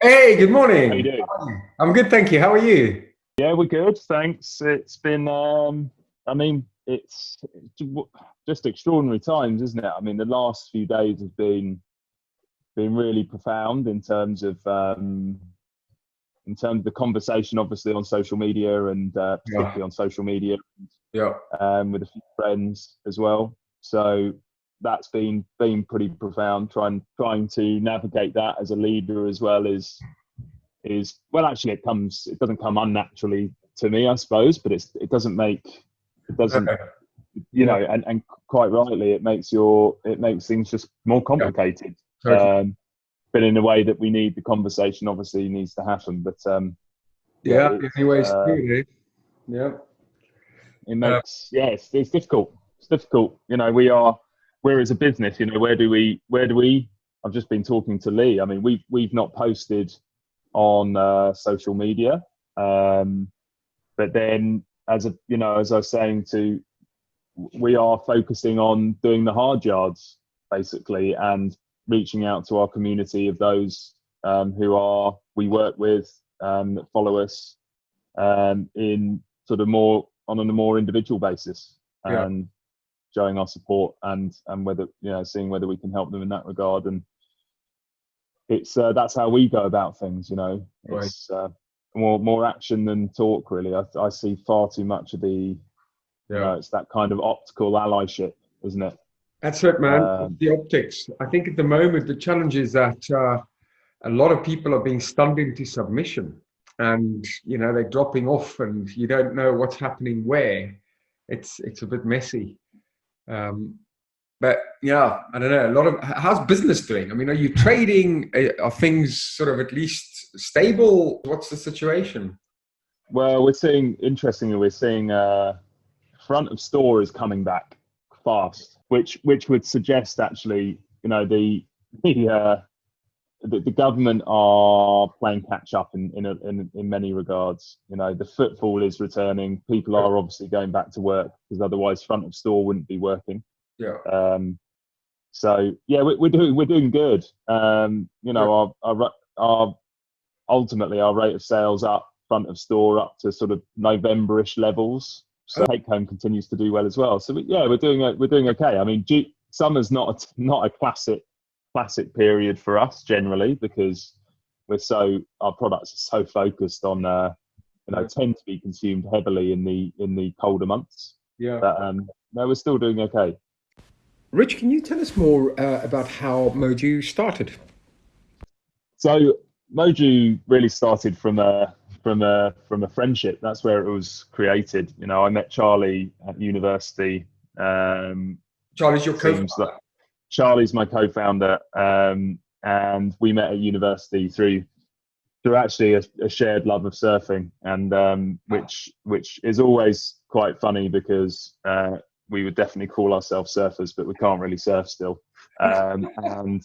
Hey, good How you morning. doing? I'm good, thank you. How are you? Yeah, we're good, thanks. It's been, I mean, it's just extraordinary times, isn't it? I mean, the last few days have been really profound in terms of the conversation, obviously on social media and Yeah, particularly on social media yeah, with a few friends as well. So that's been pretty profound. Trying to navigate that as a leader as well is well actually it doesn't come unnaturally to me, I suppose, but it doesn't make it doesn't okay, you yeah, know and quite rightly it makes things just more yeah, complicated, totally. um but in a way that we need the conversation obviously needs to happen, but yeah Yeah, anyways, good, eh? Yeah. it Uh, makes yeah it's difficult, we're as a business, where do we I've just been talking to Lee. I mean, we've not posted on social media. Um, but then, as I was saying we are focusing on doing the hard yards basically, and reaching out to our community of those we work with, that follow us, in sort of more on a more individual basis, yeah, and showing our support and whether seeing whether we can help them in that regard. And it's that's how we go about things. right. It's more action than talk, really. I see far too much of Yeah. it's that kind of optical allyship, isn't it? That's it, man. It's um, the optics. I think at the moment, the challenge is that a lot of people are being stunned into submission and, they're dropping off and you don't know what's happening where. It's a bit messy. Um, But yeah, I don't know. A lot of how's business doing? I mean, are you trading? Are things sort of at least stable? What's the situation? well, we're seeing front of store is coming back fast, which would suggest actually, the the government are playing catch up in many regards. The footfall is returning. People Yeah, are obviously going back to work because otherwise front of store wouldn't be working. yeah, Um, so yeah, we're doing good. good. Our ultimately our rate of sales up front of store up to sort of Novemberish levels. So Oh, take home continues to do well as well. So yeah, we're doing okay. I mean, summer's not a classic period for us generally, because our products are so focused on tend to be consumed heavily in the colder months. yeah. But no, we're still doing okay. Rich, can you tell us more about how Moju started? So Moju really started from a friendship. That's where it was created. I met Charlie at university. Charlie's your Seems that co-founder. Charlie's my co-founder, and we met at university through actually a shared love of surfing, and which is always quite funny because we would definitely call ourselves surfers, but we can't really surf still. And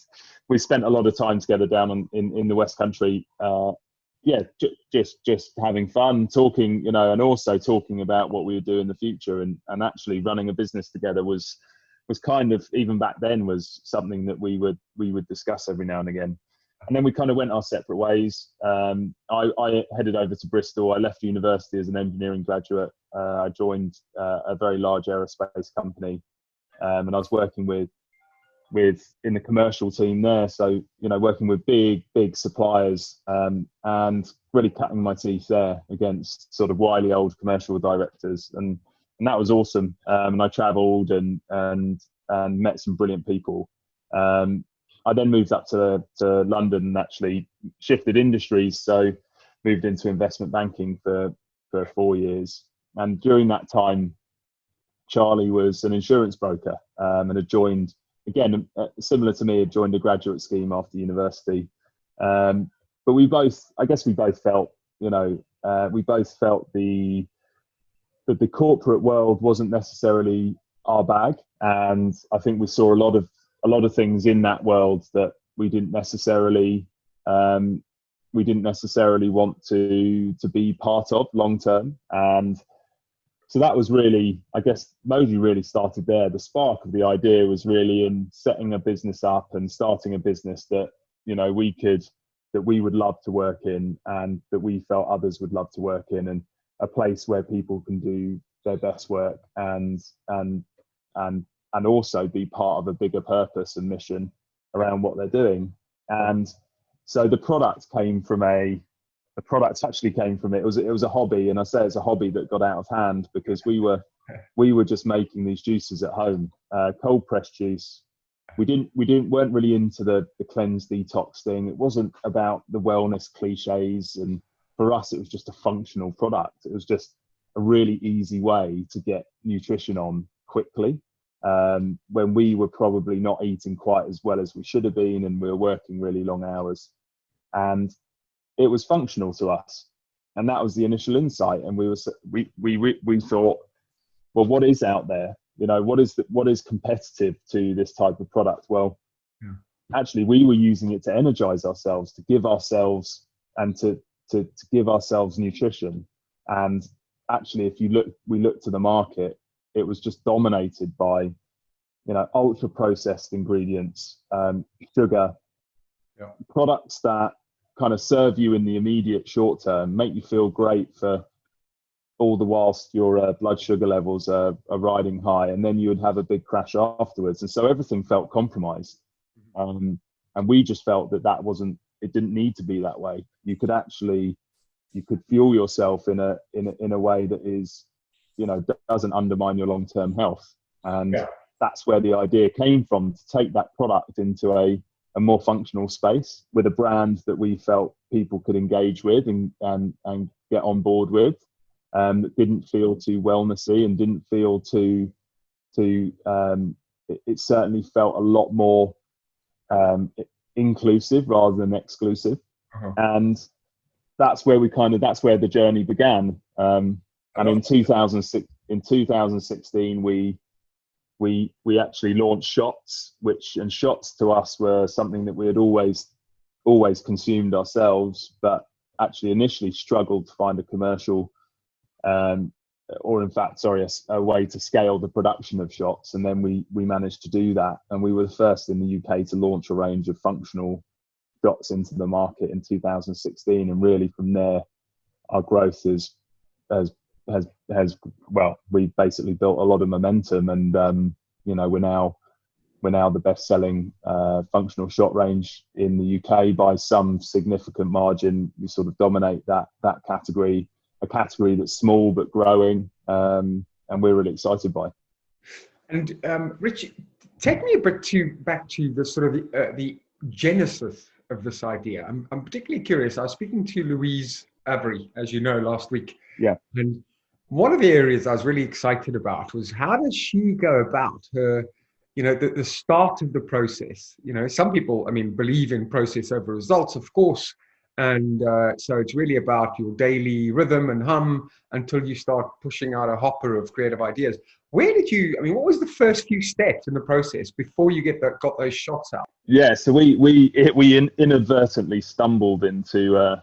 we spent a lot of time together down in the West Country. Yeah, just having fun, talking, and also talking about what we would do in the future, and actually running a business together was kind of, even back then, was something that we would discuss every now and again. And then we kind of went our separate ways. I headed over to Bristol. I left university as an engineering graduate. I joined a very large aerospace company, and I was working with in the commercial team there. So working with big suppliers, and really cutting my teeth there against sort of wily old commercial directors, and that was awesome. And I travelled and met some brilliant people. Um, I then moved up to London and actually shifted industries. So moved into investment banking for 4 years. And during that time, Charlie was an insurance broker, and had joined, again, similar to me, had joined a graduate scheme after university. But I guess we both felt, that the corporate world wasn't necessarily our bag, and I think we saw a lot of things in that world that um, we didn't necessarily want to be part of long term. And so that was really, I guess, Moju really started there. The spark of the idea was really in setting a business up and starting a business that we could we would love to work in, and that we felt others would love to work in, and a place where people can do their best work and also be part of a bigger purpose and mission around what they're doing. And so the product actually came from it. It was a hobby, and I say it's a hobby that got out of hand because we were just making these juices at home, cold pressed juice. Weren't really into the cleanse detox thing. It wasn't about the wellness cliches, and for us it was just a functional product. It was just a really easy way to get nutrition on quickly, when we were probably not eating quite as well as we should have been, and we were working really long hours, and it was functional to us. And that was the initial insight. And we thought, well, what is out there? You know, what is competitive to this type of product? Well, actually, we were using it to energize ourselves, to give ourselves, and to give ourselves nutrition. And actually, if we look to the market, it was just dominated by, you know, ultra processed ingredients, sugar, products that kind of serve you in the immediate short term, make you feel great for all the whilst your blood sugar levels are riding high, and then you would have a big crash afterwards. And so everything felt compromised. And we just felt that it didn't need to be that way. You could fuel yourself in a way that is, you know, doesn't undermine your long-term health. And that's where the idea came from, to take that product into a more functional space with a brand that we felt people could engage with and get on board with, that didn't feel too wellnessy and didn't feel too it certainly felt a lot more inclusive rather than exclusive. And that's where the journey began. And in 2016 we actually launched shots, and shots to us were something that we had always consumed ourselves, but actually initially struggled to find a commercial, a way to scale the production of shots. And then we managed to do that, and we were the first in the UK to launch a range of functional shots into the market in 2016. And really from there, our growth we basically built a lot of momentum, and you know, we're now the best-selling functional shot range in the UK by some significant margin. We sort of dominate that category, a category that's small but growing, and we're really excited by. And Rich, take me a bit back to the sort of the genesis of this idea. I'm particularly curious. I was speaking to Louise Avery, as you know, last week. Yeah. And one of the areas I was really excited about was, how does she go about her, you know, the start of the process? You know, some people, I mean, believe in process over results, of course. And so it's really about your daily rhythm and hum until you start pushing out a hopper of creative ideas. What was the first few steps in the process before you got those shots out? Yeah, so we inadvertently stumbled into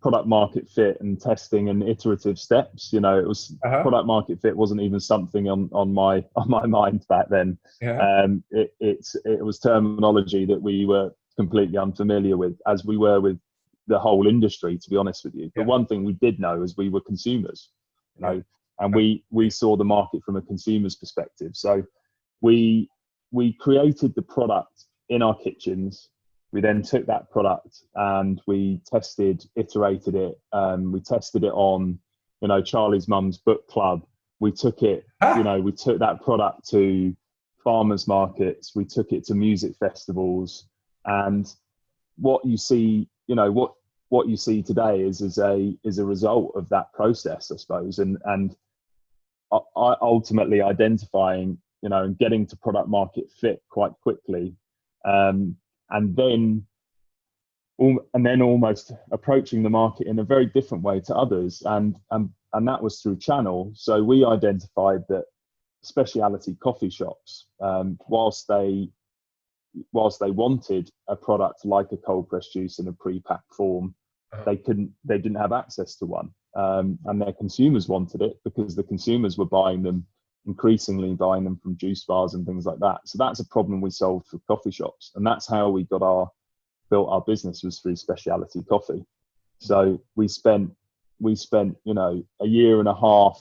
product market fit and testing and iterative steps. You know, it was product market fit wasn't even something on my mind back then. It was terminology that we were completely unfamiliar with, as we were with the whole industry, to be honest with you. But one thing we did know is we were consumers, you know, and we saw the market from a consumer's perspective. So we created the product in our kitchens. We then took that product and we iterated it. We tested it on, you know, Charlie's mum's book club. We took it, you know, we took that product to farmers markets. We took it to music festivals. And what you see, you know, what you see today is a result of that process, I suppose. And I ultimately identifying, you know, and getting to product market fit quite quickly. And then almost approaching the market in a very different way to others, and that was through channel. So we identified that specialty coffee shops, whilst they wanted a product like a cold pressed juice in a pre-packed form, they didn't have access to one, and their consumers wanted it because the consumers were increasingly buying them from juice bars and things like that. So that's a problem we solved for coffee shops, and that's how we got our built our business was through specialty coffee. So we spent a year and a half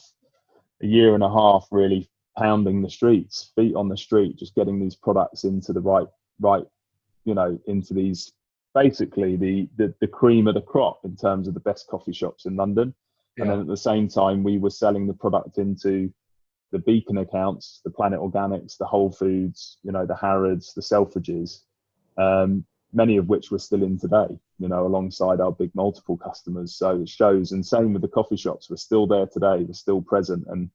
really pounding the streets, feet on the street, just getting these products into the right into these, basically the cream of the crop in terms of the best coffee shops in London. And then at the same time, we were selling the product into the beacon accounts, the Planet Organics, the Whole Foods, the Harrods, the Selfridges, many of which we're still in today, alongside our big multiple customers. So it shows, and same with the coffee shops, we're still there today, we're still present. And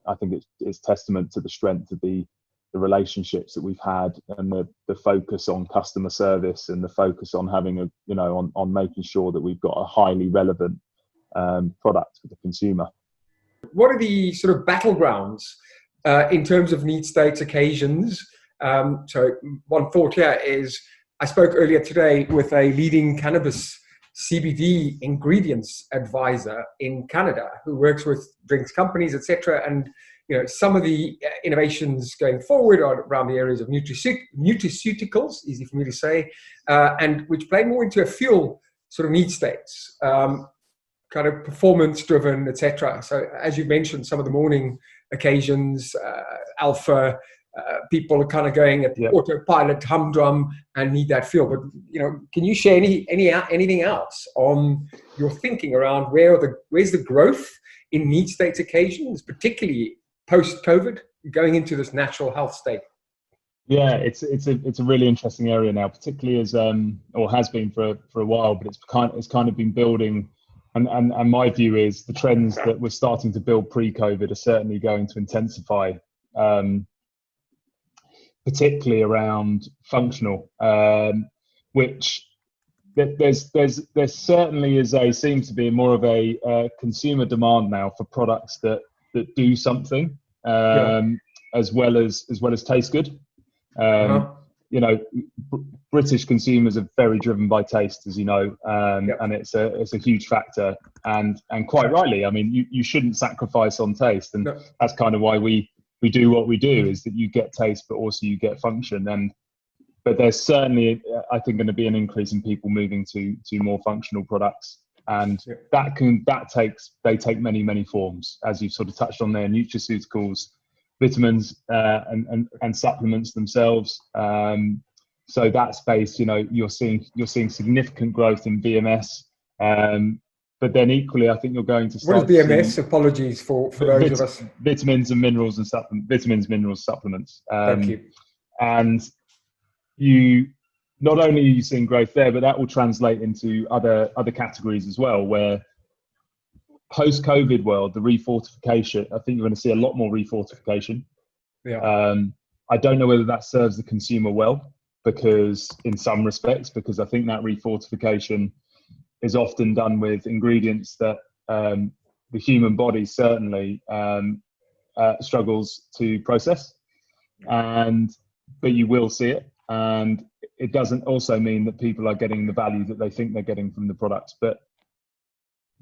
I think it's testament to the strength of the relationships that we've had, and the focus on customer service, and the focus on having on making sure that we've got a highly relevant product for the consumer. What are the sort of battlegrounds in terms of need states, occasions? So one thought here is, I spoke earlier today with a leading cannabis CBD ingredients advisor in Canada who works with drinks companies, etc. And some of the innovations going forward are around the areas of nutraceuticals, easy for me to say, and which play more into a fuel sort of need states, kind of performance driven, etc. So as you mentioned, some of the morning occasions, alpha, people are kind of going at the autopilot, humdrum, and need that fuel. But can you share anything else on your thinking around where's the growth in need states occasions, particularly post-COVID, going into this natural health state? Yeah, it's a really interesting area now, particularly as or has been for a while, but it's kind of been building. And my view is the trends that we're starting to build pre-COVID are certainly going to intensify, particularly around functional, which there's certainly seems to be more of a consumer demand now for products that do something, as well as taste good. British consumers are very driven by taste, as you know, and it's a huge factor, and quite rightly. I mean, you shouldn't sacrifice on taste, and that's kind of why we do what we do, is that you get taste, but also you get function. But there's certainly, I think, going to be an increase in people moving to more functional products, and they take many forms, as you've sort of touched on there: nutraceuticals, vitamins, and supplements themselves. So that space, you're seeing significant growth in VMS, but then equally, I think you're going to start. What is VMS? Apologies for those of us. Vitamins, minerals, supplements. Thank you. And not only are you seeing growth there, but that will translate into other categories as well, where post-COVID world, the refortification, I think you're going to see a lot more refortification. I don't know whether that serves the consumer well, because in some respects, because I think that refortification is often done with ingredients that the human body certainly struggles to process, but you will see it, and it doesn't also mean that people are getting the value that they think they're getting from the products. But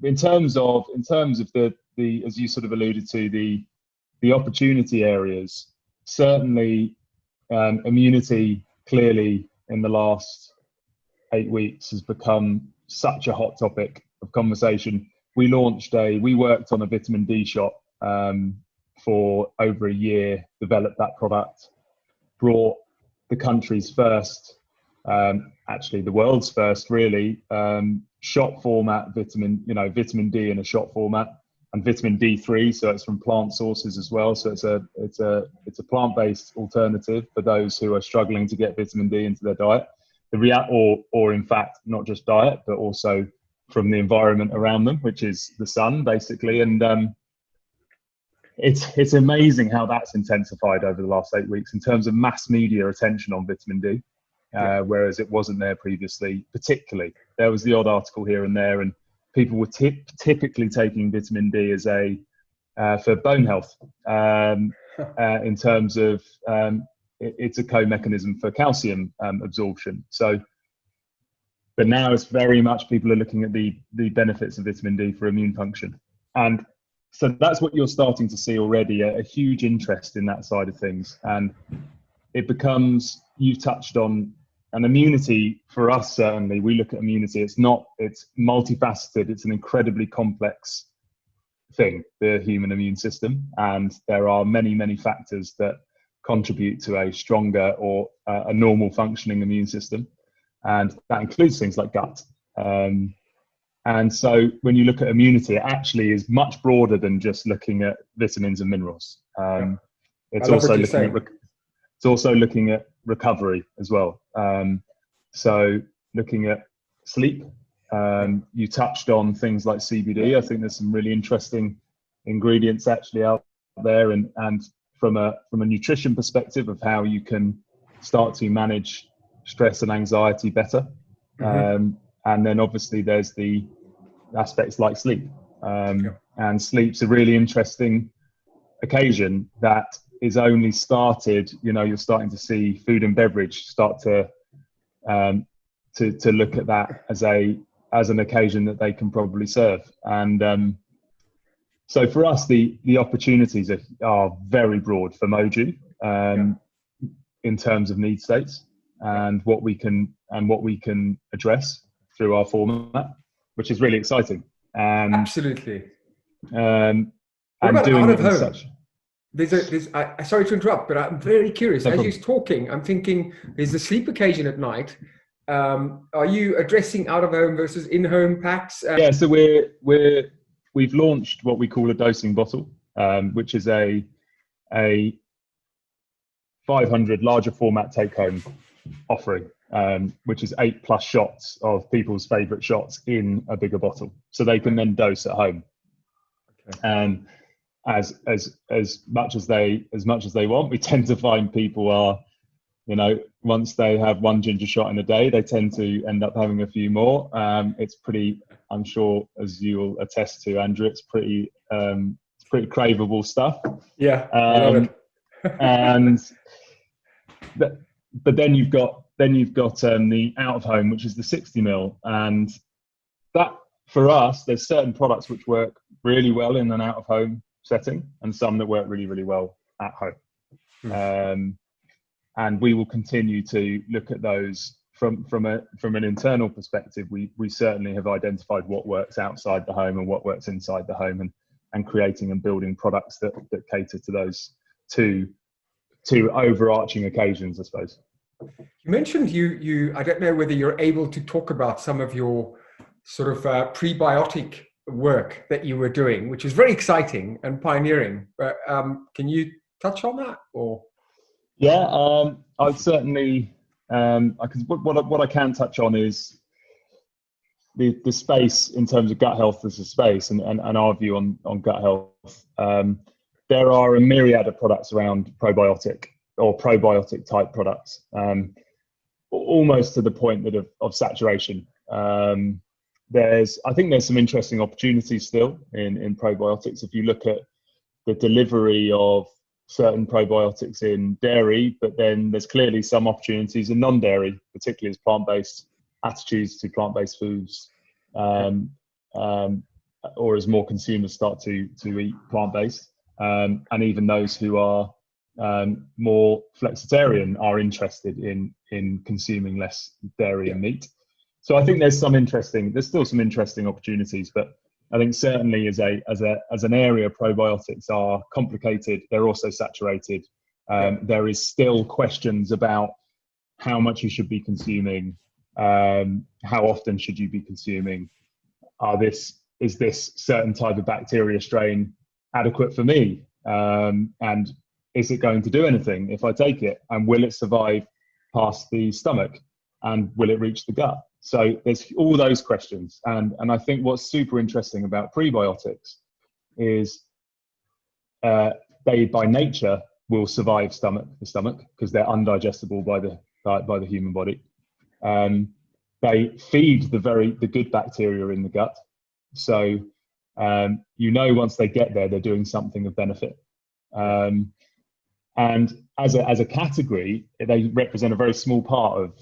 in terms of the as you sort of alluded to, the opportunity areas, certainly immunity clearly in the last 8 weeks has become such a hot topic of conversation. We worked on a vitamin D shot for over a year, developed that product, brought the country's first, actually the world's first really, shot format vitamin D in a shot format, and vitamin D3, so it's from plant sources as well. So it's a plant-based alternative for those who are struggling to get vitamin D into their diet. Or in fact, not just diet, but also from the environment around them, which is the sun, basically. And it's amazing how that's intensified over the last 8 weeks in terms of mass media attention on vitamin D, whereas it wasn't there previously. Particularly, there was the odd article here and there, and people were typically taking vitamin D as for bone health, in terms of it's a co-mechanism for calcium absorption. So, but now it's very much people are looking at the benefits of vitamin D for immune function, and so that's what you're starting to see already, a huge interest in that side of things. And it becomes, you've touched on and immunity for us, certainly, we look at immunity. It's multifaceted. It's an incredibly complex thing, the human immune system. And there are many, many factors that contribute to a stronger or a normal functioning immune system. And that includes things like gut. And so when you look at immunity, it actually is much broader than just looking at vitamins and minerals. It's also looking at recovery as well. So looking at sleep, you touched on things like CBD. I think there's some really interesting ingredients actually out there, and from a nutrition perspective of how you can start to manage stress and anxiety better. And then obviously there's the aspects like sleep. And sleep's a really interesting occasion that is only started, you're starting to see food and beverage start to look at that as an occasion that they can probably serve. And so for us, the opportunities are very broad for Moju in terms of need states and what we can address through our format, which is really exciting. Absolutely. And about doing out it of in home? such. Sorry to interrupt, but I'm very curious. No As problem. you're talking, I'm thinking there's the sleep occasion at night. Are you addressing out of home versus in-home packs? Yeah, so we've launched what we call a dosing bottle, which is a 500 larger format take-home offering, which is 8+ shots of people's favorite shots in a bigger bottle, so they can then dose at home. As much as they want. We tend to find people are, once they have one ginger shot in a day, they tend to end up having a few more. It's pretty, I'm sure, as you'll attest to, Andrew, it's pretty craveable stuff. Yeah, I love it. But then you've got the out of home, which is the 60 ml, and that for us, there's certain products which work really well in an out of home setting, and some that work really, really well at home. And we will continue to look at those from an internal perspective. We certainly have identified what works outside the home and what works inside the home, and creating and building products that cater to those two overarching occasions, I suppose. You mentioned you I don't know whether you're able to talk about some of your sort of prebiotic work that you were doing, which is very exciting and pioneering. But can you touch on that? Or I'd certainly. What I can touch on is the space in terms of gut health as a space, and our view on gut health. There are a myriad of products around probiotic or probiotic type products, almost to the point that of saturation. I think there's some interesting opportunities still in probiotics. If you look at the delivery of certain probiotics in dairy, but then there's clearly some opportunities in non-dairy, particularly as plant-based attitudes to plant-based foods, or as more consumers start to eat plant-based, and even those who are more flexitarian are interested in consuming less dairy and meat. So I think there's still some interesting opportunities, but I think certainly as an area, probiotics are complicated. They're also saturated. There is still questions about how much you should be consuming, how often should you be consuming. Is this certain type of bacteria strain adequate for me? And is it going to do anything if I take it? And will it survive past the stomach? And will it reach the gut? So there's all those questions. And I think what's super interesting about prebiotics is they by nature will survive the stomach because they're undigestible by the human body. They feed the good bacteria in the gut. So once they get there, they're doing something of benefit. And as a category, they represent a very small part of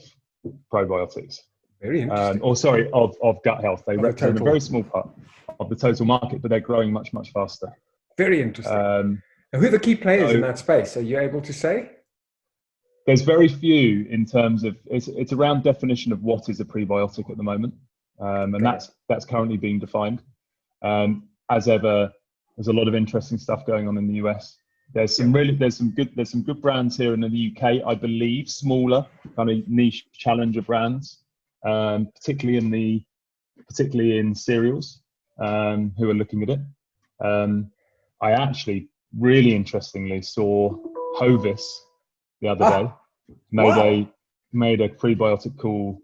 probiotics. Very interesting. Of gut health. They represent a very small part of the total market, but they're growing much, much faster. Very interesting. And who are the key players in that space? Are you able to say? there's very few in terms of it's around definition of what is a prebiotic at the moment, and that's currently being defined. As ever, there's a lot of interesting stuff going on in the US. There's some good brands here in the UK, I believe, smaller kind of niche challenger brands, particularly in cereals, who are looking at it. I actually really interestingly saw Hovis the other day made a prebiotic call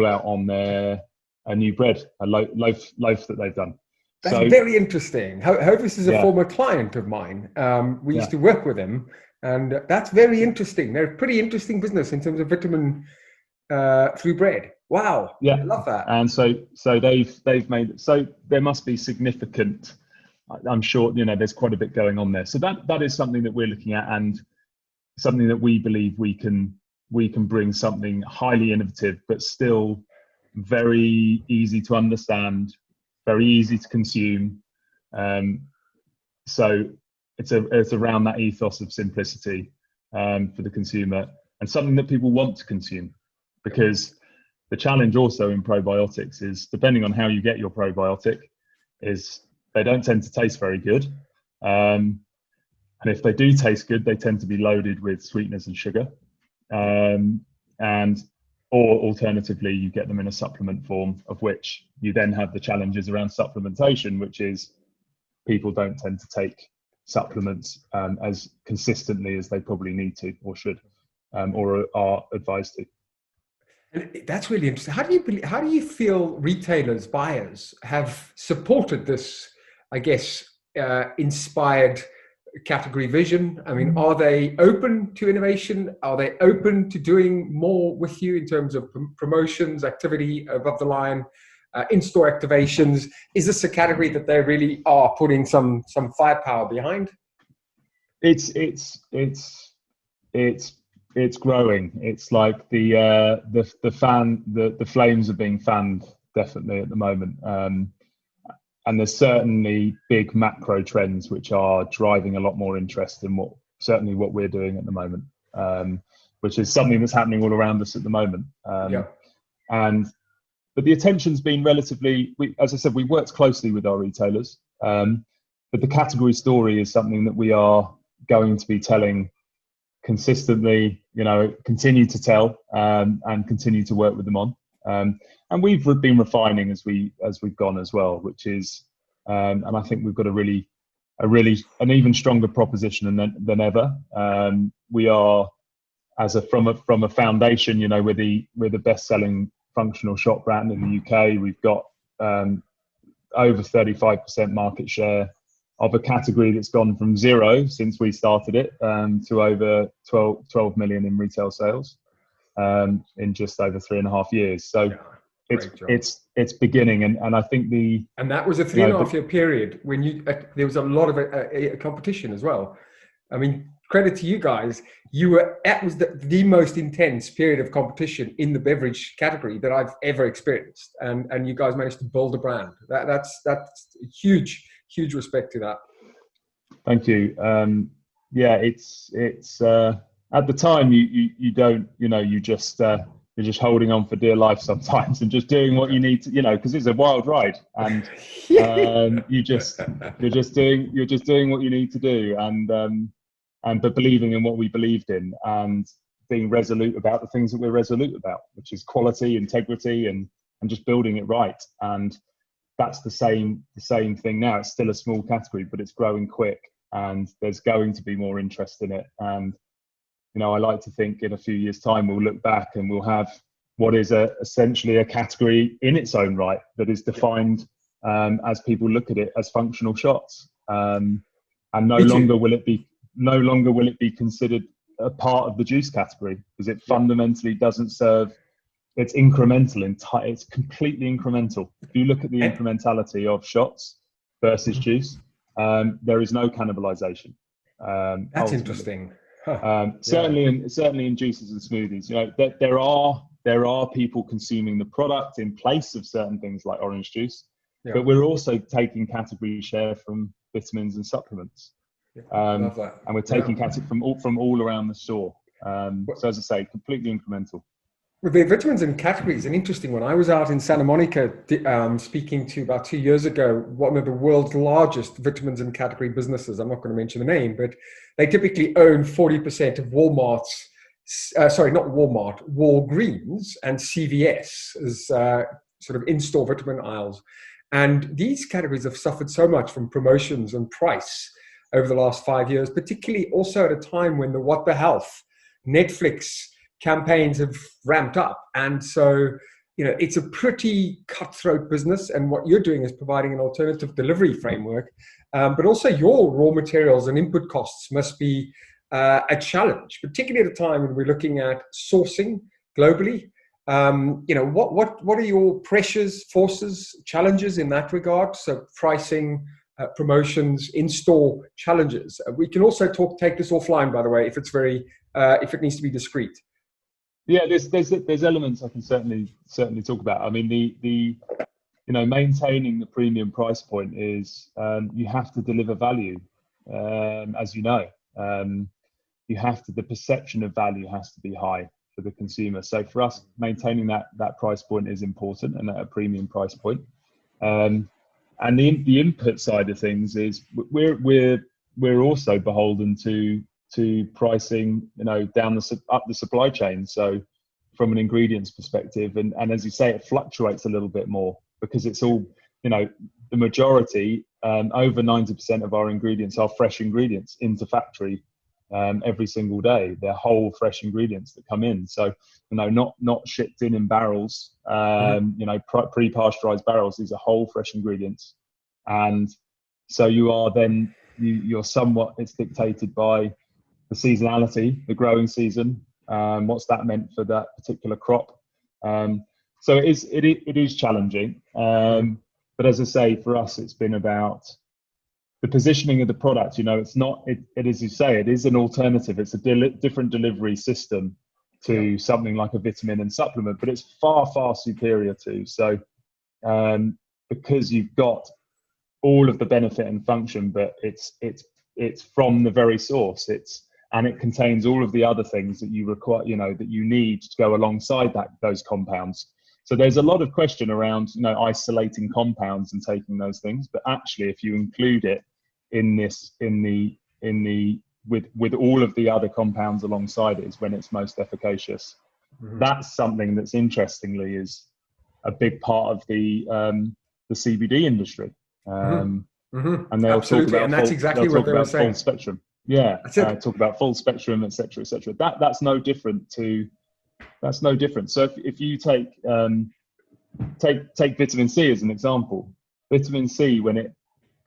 out on their new bread, a loaf that they've done. That's very interesting. Hovis is a former client of mine. We used to work with them, and that's very interesting. They're a pretty interesting business in terms of vitamin through bread. Wow, I love that. And so they've made, so there must be significant. I'm sure there's quite a bit going on there. So that is something that we're looking at, and something that we believe we can bring something highly innovative, but still very easy to understand, very easy to consume. So it's around that ethos of simplicity for the consumer, and something that people want to consume, because the challenge also in probiotics is, depending on how you get your probiotic, is they don't tend to taste very good. And if they do taste good, they tend to be loaded with sweeteners and sugar. Or alternatively, you get them in a supplement form, of which you then have the challenges around supplementation, which is people don't tend to take supplements as consistently as they probably need to or should, or are advised to. And that's really interesting. How do you feel retailers, buyers have supported this, I guess, inspired category vision? I mean, are they open to innovation? Are they open to doing more with you in terms of promotions, activity above the line, in-store activations? Is this a category that they really are putting some firepower behind? It's growing. It's like the flames are being fanned definitely at the moment. And there's certainly big macro trends which are driving a lot more interest in what we're doing at the moment, which is something that's happening all around us at the moment. But the attention's been relatively, as I said, we worked closely with our retailers, but the category story is something that we are going to be telling consistently, continue to tell, and continue to work with them on. And we've been refining as we've gone as well, which is, and I think we've got an even stronger proposition than ever. We are, from a foundation, we're the best-selling functional shop brand in the UK. We've got over 35% market share of a category that's gone from 0 since we started it to over 12 million in retail sales in just over 3.5 years. So it's beginning, and I think and that was a 3.5 year period when there was a lot of competition as well. I mean, credit to you guys. That was the most intense period of competition in the beverage category that I've ever experienced, and you guys managed to build a brand. That's huge respect to that. Thank you. It's at the time you don't, you're just holding on for dear life sometimes and just doing what you need to, because it's a wild ride, and you're just doing what you need to do, but believing in what we believed in, and being resolute about the things that we're resolute about, which is quality, integrity, and just building it right. And that's the same thing now. It's still a small category, but it's growing quick, and there's going to be more interest in it. And I like to think in a few years' time we'll look back and we'll have what is essentially a category in its own right that is defined as people look at it as functional shots, and no longer will it be considered a part of the juice category, because it fundamentally doesn't serve. It's incremental. It's completely incremental. If you look at the incrementality of shots versus juice, there is no cannibalization. That's ultimately interesting. Certainly in juices and smoothies, there are people consuming the product in place of certain things like orange juice, but we're also taking category share from vitamins and supplements, love that. and we're taking category from all around the store. So as I say, completely incremental. With the vitamins and categories, an interesting one. I was out in Santa Monica speaking to, about 2 years ago, one of the world's largest vitamins and category businesses. I'm not going to mention the name, but they typically own 40% of Walmart's, sorry, not Walmart, Walgreens and CVS as sort of in-store vitamin aisles. And these categories have suffered so much from promotions and price over the last 5 years, particularly also at a time when the What the Health, Netflix campaigns have ramped up. And so, it's a pretty cutthroat business. And what you're doing is providing an alternative delivery framework. But also your raw materials and input costs must be a challenge, particularly at a time when we're looking at sourcing globally. What are your pressures, forces, challenges in that regard? So pricing, promotions, in-store challenges. We can also take this offline, by the way, if if it needs to be discreet. Yeah, there's elements I can certainly talk about. I mean, the maintaining the premium price point is you have to deliver value, as you know. The perception of value has to be high for the consumer. So for us, maintaining that price point is important, and at a premium price point. And the input side of things is we're also beholden to pricing, up the supply chain. So from an ingredients perspective, and as you say, it fluctuates a little bit more because it's all, the majority, over 90% of our ingredients are fresh ingredients into factory every single day. They're whole fresh ingredients that come in. So, not shipped in barrels, pre-pasteurized barrels. These are whole fresh ingredients. And so you're somewhat, it's dictated by the seasonality, the growing season, what's that meant for that particular crop. So it is challenging. But as I say, for us, it's been about the positioning of the product. It's not, it as you say, it is an alternative. It's a different delivery system to something like a vitamin and supplement, but it's far, far superior to. So because you've got all of the benefit and function, but it's from the very source. And it contains all of the other things that you require, that you need to go alongside those compounds. So there's a lot of question around, isolating compounds and taking those things. But actually, if you include it with all of the other compounds alongside it, is when it's most efficacious. Mm-hmm. That's something that's interestingly is a big part of the CBD industry. And they'll Absolutely. talk about and that's exactly what they were saying. Full spectrum. Yeah, talk about full spectrum, etc., etc. That's no different. So if you take vitamin C as an example, vitamin C when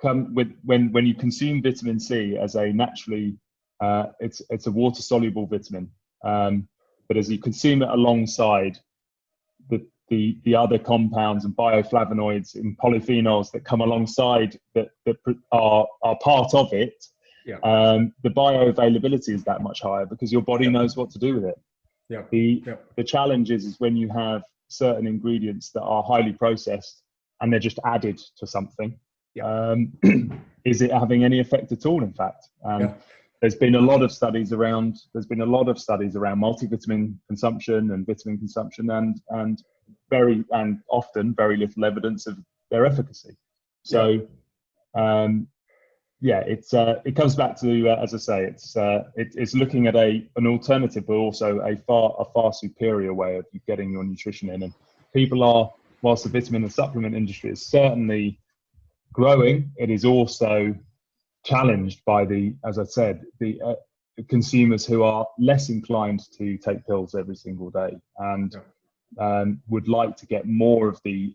you consume vitamin C as a naturally, it's a water soluble vitamin, but as you consume it alongside the other compounds and bioflavonoids and polyphenols that come alongside that are part of it. Yeah. The bioavailability is that much higher because your body knows what to do with it. Yeah. The challenge is when you have certain ingredients that are highly processed and they're just added to something. Yeah. Is it having any effect at all? In fact, there's been a lot of studies around multivitamin consumption and vitamin consumption, and often very little evidence of their efficacy. So. It comes back to as I say, it's looking at an alternative, but also a far superior way of getting your nutrition in. And people are, whilst the vitamin and supplement industry is certainly growing, it is also challenged by the consumers who are less inclined to take pills every single day and would like to get more of the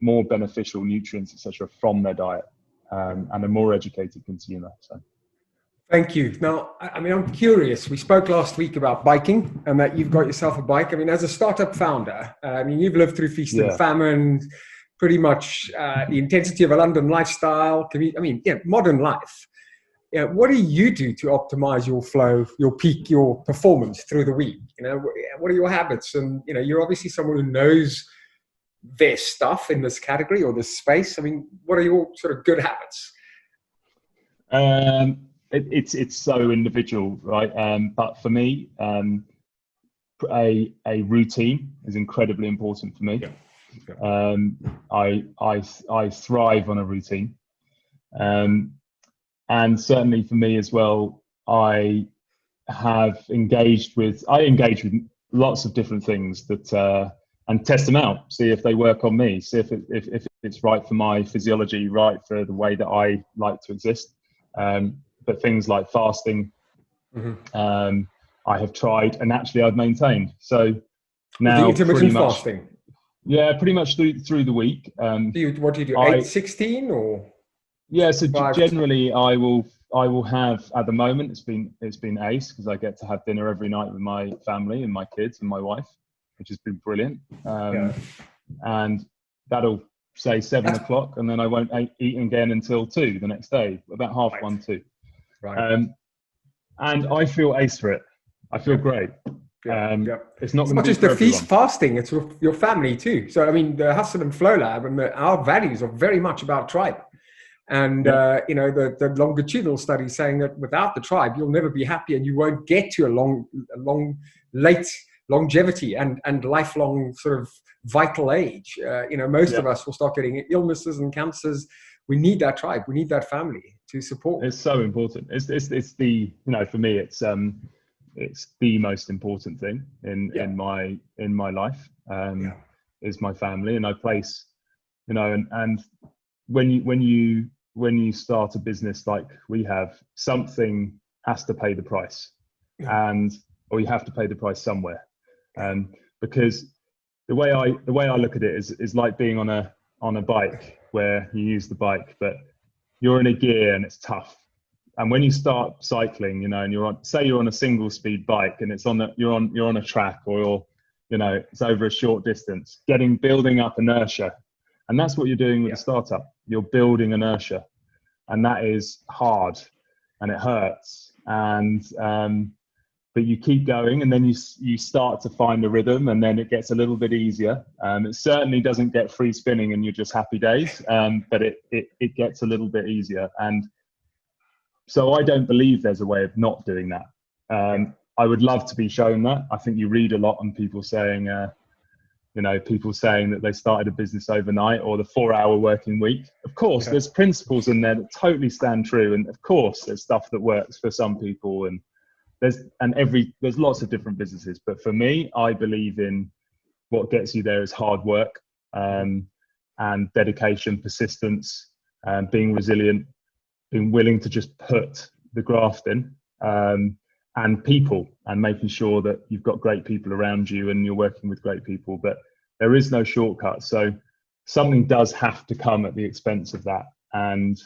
more beneficial nutrients, etc., from their diet. And a more educated consumer. So, thank you. Now, I'm curious. We spoke last week about biking and that you've got yourself a bike. As a startup founder, you've lived through feast and famine, pretty much the intensity of a London lifestyle. Modern life. What do you do to optimize your flow, your peak, your performance through the week? What are your habits? And you're obviously someone who knows their stuff in this category or this space. What are your sort of good habits? it's so individual, right? But for me, a routine is incredibly important for me. Yeah. I thrive on a routine, and certainly for me as well, I engage with lots of different things that and test them out, see if they work on me, see if it's right for my physiology, right for the way that I like to exist. But things like fasting, I have tried, and actually I've maintained. So now The intermittent fasting. Yeah, pretty much through the week. What do you do? 8-16 or? Yeah, so 5? generally I will have, at the moment it's been ace, because I get to have dinner every night with my family and my kids and my wife, which has been brilliant. And that'll say 7 o'clock, and then I won't eat again until 2 the next day, about half 1, 2. Right. And I feel ace for it. I feel great. It's not just the feast fasting, it's with your family too. So I mean, the Hustle and FlowLab and our values are very much about tribe. And you know, the longitudinal study saying that without the tribe, you'll never be happy, and you won't get to a late longevity and lifelong sort of vital age. You know, most of us will start getting illnesses and cancers. We need that tribe. We need that family to support. It's so important. It's the, you know, for me, it's the most important thing in my life, is my family. And I place, you know, and when you start a business like we have, something has to pay the price, or you have to pay the price somewhere. Because the way I look at it is like being on a bike, where you use the bike, but you're in a gear and it's tough. And when you start cycling, you know, and you're on a single speed bike, and you're on a track, or you know, it's over a short distance, building up inertia. And that's what you're doing with a startup. You're building inertia, and that is hard, and it hurts. And but you keep going, and then you start to find a rhythm, and then it gets a little bit easier. It certainly doesn't get free spinning and you're just happy days, but it gets a little bit easier. And so I don't believe there's a way of not doing that. I would love to be shown that. I think you read a lot on people saying, you know, people saying that they started a business overnight, or the 4-hour working week. Of course, there's principles in there that totally stand true. And of course, there's stuff that works for some people, and there's lots of different businesses. But for me, I believe in what gets you there is hard work, and dedication, persistence, being resilient, being willing to just put the graft in, and people, and making sure that you've got great people around you and you're working with great people. But there is no shortcut. So something does have to come at the expense of that. And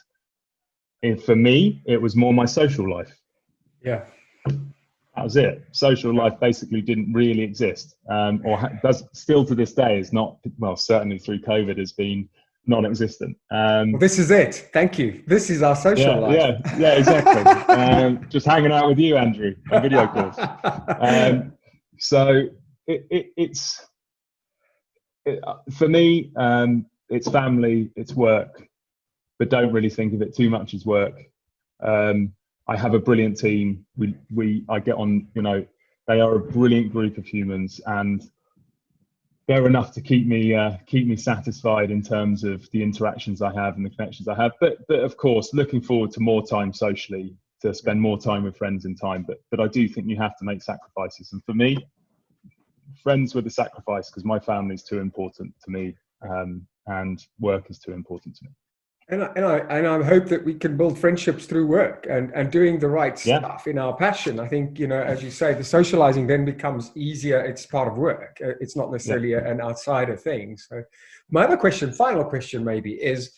for me, it was more my social life. That was it. Social life basically didn't really exist, or does still to this day is not, well, certainly through COVID has been non-existent. Well, this is it. Thank you. This is our social life. Yeah, exactly. Just hanging out with you, Andrew, on video calls. So it's for me, it's family, it's work, but don't really think of it too much as work. I have a brilliant team. I get on, you know, they are a brilliant group of humans, and they're enough to keep me satisfied in terms of the interactions I have and the connections I have. But of course, looking forward to more time socially, to spend more time with friends in time. But I do think you have to make sacrifices. And for me, friends were the sacrifice, because my family is too important to me, and work is too important to me. And I hope that we can build friendships through work and doing the right stuff in our passion. I think, you know, as you say, the socializing then becomes easier. It's part of work. It's not necessarily an outsider thing. So my other question, final question maybe, is,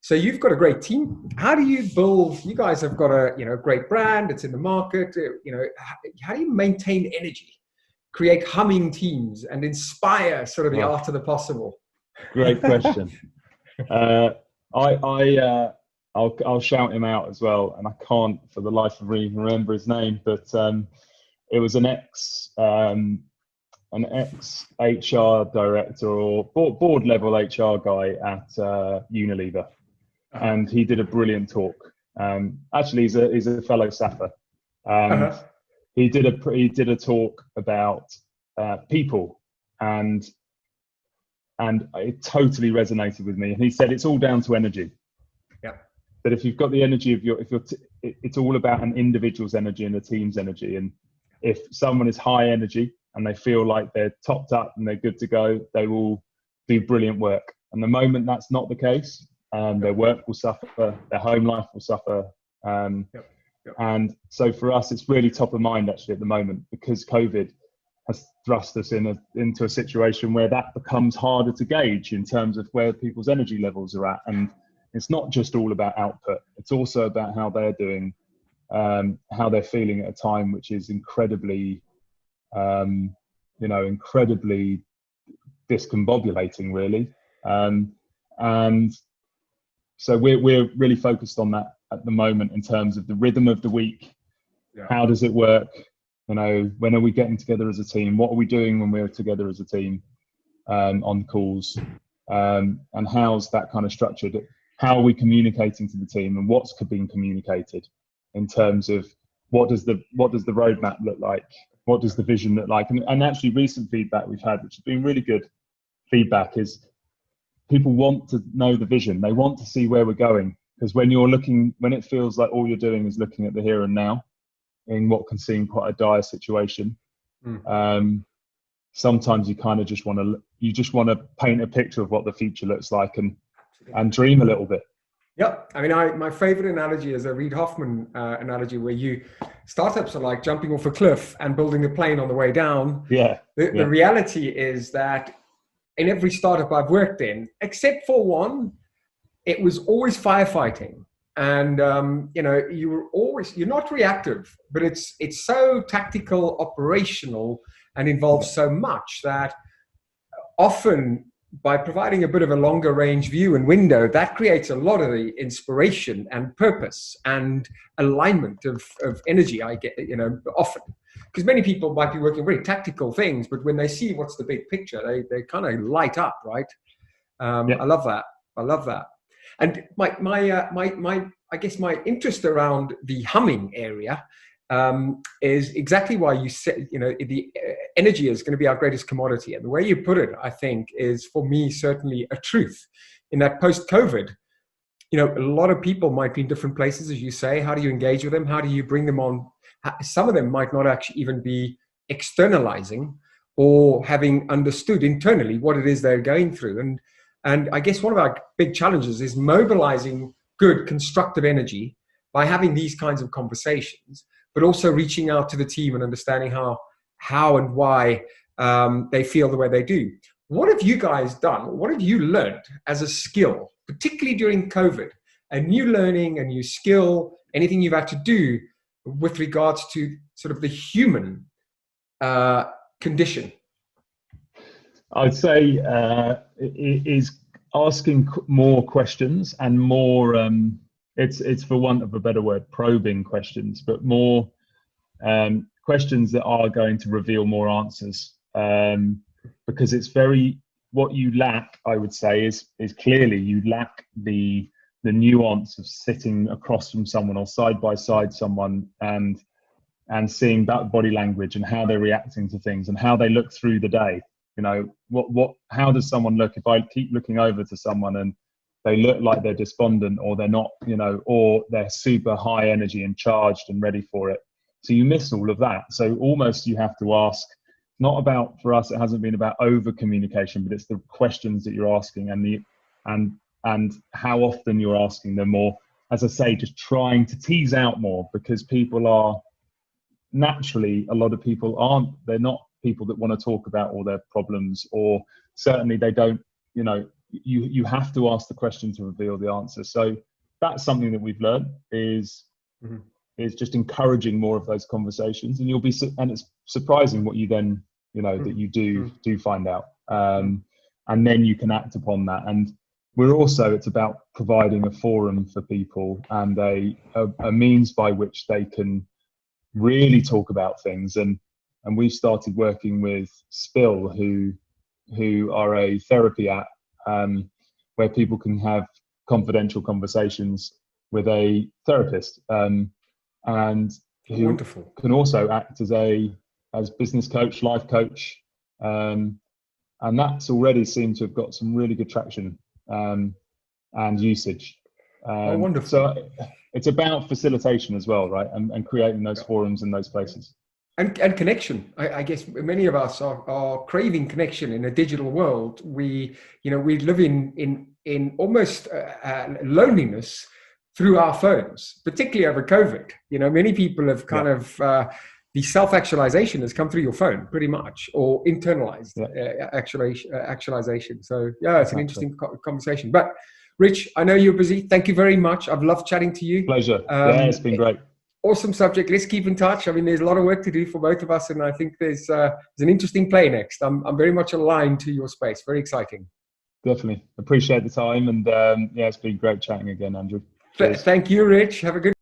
so you've got a great team. How do you build, you guys have got a, you know, great brand. It's in the market. You know, how do you maintain energy, create humming teams, and inspire sort of the art of the possible? Great question. I'll shout him out as well, and I can't for the life of me remember his name, but it was an ex HR director or board level HR guy at Unilever, and he did a brilliant talk, Actually, he's a fellow Sapper, and Uh-huh. he did a talk about people, and it totally resonated with me. And he said it's all down to energy. Yeah. That if you've got the energy of it's all about an individual's energy and a team's energy. And if someone is high energy and they feel like they're topped up and they're good to go, they will do brilliant work. And the moment that's not the case, their work will suffer, their home life will suffer. Yep. And so for us, it's really top of mind actually at the moment, because COVID has thrust us into a situation where that becomes harder to gauge in terms of where people's energy levels are at. And it's not just all about output, it's also about how they're doing, how they're feeling at a time which is incredibly, incredibly discombobulating, really. And so we're really focused on that at the moment in terms of the rhythm of the week. Yeah. How does it work? When are we getting together as a team? What are we doing when we're together as a team on calls? And how's that kind of structured? How are we communicating to the team, and what's being communicated in terms of what does the roadmap look like? What does the vision look like? And actually, recent feedback we've had, which has been really good feedback, is people want to know the vision. They want to see where we're going, because when it feels like all you're doing is looking at the here and now in what can seem quite a dire situation, sometimes you kind of just want to paint a picture of what the future looks like and dream a little bit. Yep. I mean, my favorite analogy is a Reid Hoffman analogy, where startups are like jumping off a cliff and building a plane on the way down. Yeah. The reality is that in every startup I've worked in, except for one, it was always firefighting. And, you're not reactive, but it's so tactical, operational, and involves so much that often by providing a bit of a longer range view and window, that creates a lot of the inspiration and purpose and alignment of energy. I get, often, because many people might be working very tactical things, but when they see what's the big picture, they kind of light up, right? I love that. And I guess my interest around the humming area is exactly why you said, the energy is going to be our greatest commodity. And the way you put it, I think, is for me certainly a truth. In that post-COVID, a lot of people might be in different places, as you say. How do you engage with them? How do you bring them on? Some of them might not actually even be externalizing or having understood internally what it is they're going through. And I guess one of our big challenges is mobilizing good, constructive energy by having these kinds of conversations, but also reaching out to the team and understanding how and why they feel the way they do. What have you guys done? What have you learned as a skill, particularly during COVID? A new learning, a new skill, anything you've had to do with regards to sort of the human condition? I'd say it is asking more questions and more, it's for want of a better word, probing questions, but more questions that are going to reveal more answers. Because it's what you lack, I would say, is clearly you lack the nuance of sitting across from someone or side by side someone and seeing that body language and how they're reacting to things and how they look through the day. How does someone look if I keep looking over to someone and they look like they're despondent, or they're not, or they're super high energy and charged and ready for it. So you miss all of that. So almost you have to ask, for us, it hasn't been about over communication, but it's the questions that you're asking and how often you're asking them, or, as I say, just trying to tease out more, because people are naturally, a lot of people they're not people that want to talk about all their problems, or certainly they don't, you have to ask the question to reveal the answer. So that's something that we've learned is just encouraging more of those conversations, and it's surprising what you then, that you do find out. And then you can act upon that. And it's about providing a forum for people and a means by which they can really talk about things. And we've started working with Spill, who are a therapy app where people can have confidential conversations with a therapist, and who Wonderful. can also act as business coach, life coach, and that's already seemed to have got some really good traction and usage. Oh, wonderful. So it's about facilitation as well, right? And creating those forums and those places. And connection. I guess many of us are craving connection in a digital world. We live in almost loneliness through our phones, particularly over COVID. Many people have kind of the self-actualization has come through your phone, pretty much, or internalized actualization. So it's an interesting conversation. But Rich, I know you're busy. Thank you very much. I've loved chatting to you. Pleasure. It's been great. Awesome subject. Let's keep in touch. I mean, there's a lot of work to do for both of us, and I think there's an interesting play next. I'm very much aligned to your space. Very exciting. Definitely appreciate the time, and it's been great chatting again, Andrew. Thank you, Rich. Have a good